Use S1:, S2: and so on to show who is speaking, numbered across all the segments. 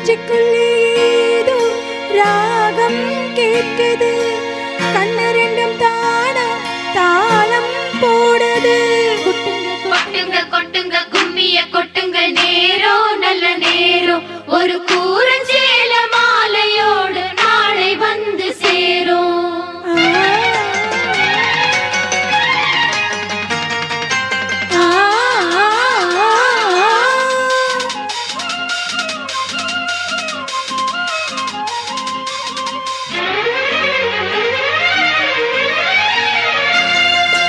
S1: நெஞ்சுக்குள்ளே ஏதோ ராகம் கேட்குது, கண்ணு ரெண்டும் தானா தாளம் போடுது.
S2: கொட்டுங்க கொட்டுங்க கும்மிய கொட்டுங்க, நேரம் நல்ல நேரம், ஒரு கூரஞ்சேல மாலையோடு நாளை வந்து சேரும்.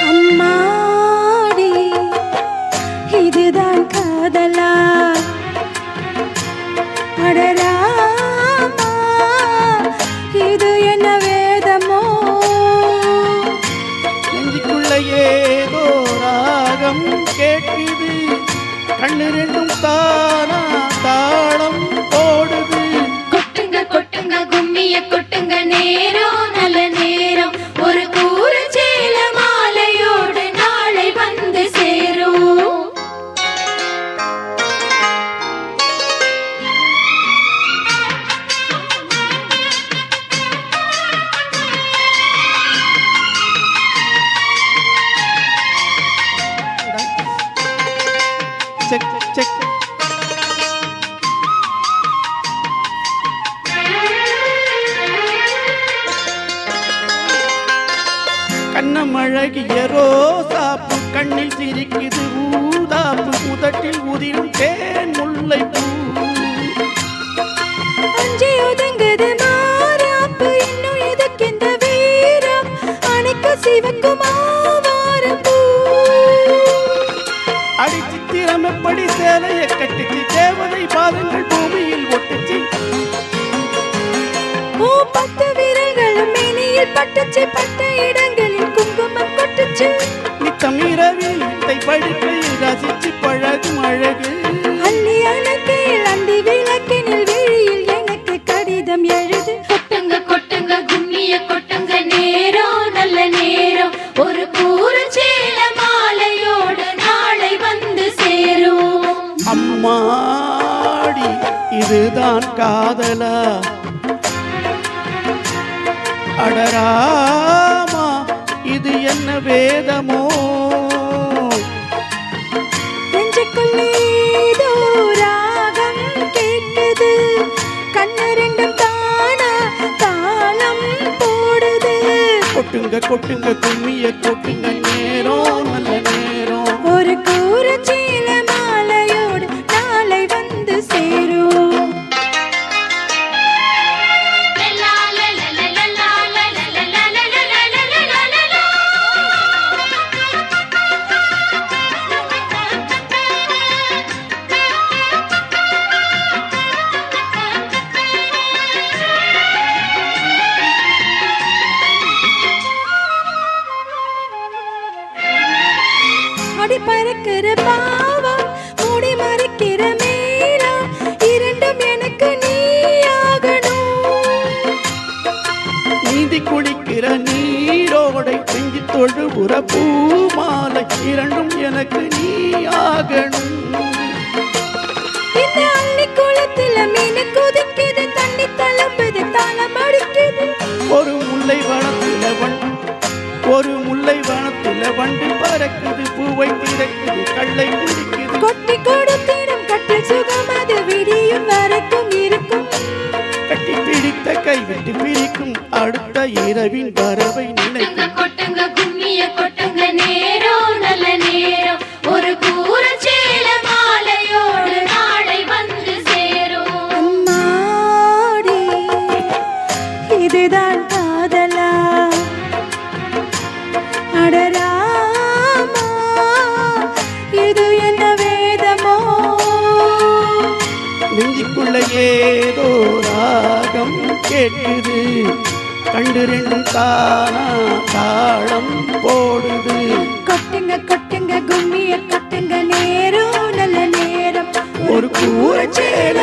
S1: அம்மாடி இதுதான் காதலா, அடராமா இது என்ன வேதமோ.
S3: நெஞ்சுக்குள்ள ஏதோ ராகம் கேட்குது, கண்ணு ரெண்டும் தானா தாளம் போடுது.
S2: கொட்டுங்க கொட்டுங்க கும்மிய கொட்டுங்க, நேரம் நல்ல நேரம், ஒரு கூரஞ்சேல மாலையோடு நாளை வந்து சேரும்.
S3: செக் செக் கண்ணம் அழகிய ரோசாப்பு, கண்ணில் சிரிக்குது ஊதாப்பு, உதட்டில் உதிரும் தேன் முல்லை பூ.
S1: அஞ்சி ஒதுங்குது மாறாப்பு, இன்னும் எதுக்கு இந்த வீரம், அணைக்க சிவக்கும் ஆவாரம் பூ.
S3: அடி சித்திரம் எப்படி சேலைய கட்டுச்சு, தேவதை பாதங்கள் பூமியில் ஒட்டுச்சு.
S1: ஓ பத்து விரல்களும் மேனியில் பட்டுச்சு, பட்ட இடங்களில் குங்குமம் கொட்டுச்சு.
S3: நித்தம் இரவில் இத்தை படுக்கையில் ரசிச்சு பழகும் அழகு.
S1: அள்ளி அணைக்கையில் அந்தி விளக்கினில் விழியில் எனக்கு கடிதம் எழுது.
S2: கொட்டுங்க கொட்டுங்க கும்மிய கொட்டுங்க, நேரம் நல்ல நேரம், ஒரு கூரஞ்சேல மாலையோடு நாளை வந்து சேரும்.
S3: அம்மாடி இதுதான் காதலா, அடராமா இது என்ன வேதமோ.
S1: நெஞ்சுக்குள்ளே ஏதோ ராகம் கேட்குது, கண்ணு ரெண்டும் தானா தாளம் போடுது.
S3: கொட்டுங்க கொட்டுங்க கும்மிய கொட்டுங்க, நேரம் நல்ல நேரம்,
S1: ஒரு கூரச்சீல மாலையோடு நாளை வந்து சேரும். அடி பறக்கிற பாவா, மூடி மறைக்கிற மேலா, இரண்டும் எனக்கு நீயாகணும்.
S3: நீந்தி குளிக்கிற நீரோடை, செஞ்சு தொழுபுற பூமாலை, இரண்டும் எனக்கு நீ ஆகணும்.
S1: இந்த அள்ளி குளத்துல மீன் குதிக்குது, தண்ணி தளம்புது தாளம் அடிக்குது.
S3: ஒரு முல்லை வனத்துல வண்டு பறக்குது, பூவை திறக்குது, கள்ளை குடிக்குது.
S1: கொட்டி கொடுத்திடும் கட்டில் சுகம் அது விடியும் வரைக்கும் இருக்கும்.
S3: கட்டி பிடித்த கைவிட்டு பிரிக்கும், அடுத்த இரவின் வரவை நினைக்கும்.
S2: கொட்டுங்க கும்மிய கொட்டுங்க, நேரம் நல்ல நேரம், ஒரு கூரஞ்சேல மாலையோடு நாளை வந்து சேரும்.
S1: அம்மாடி இதுதான் காதலா, அடராமா இது என்ன வேதமோ.
S3: நெஞ்சுக்குள்ள ஏதோ ராகம் கேட்குது, கண்டு ரெண்டும் தானா தாளம் போடுது.
S1: கொட்டுங்க கொட்டுங்க கும்மிய கொட்டுங்க, நேரம் நல்ல நேரம்,
S3: ஒரு கூரச்சேல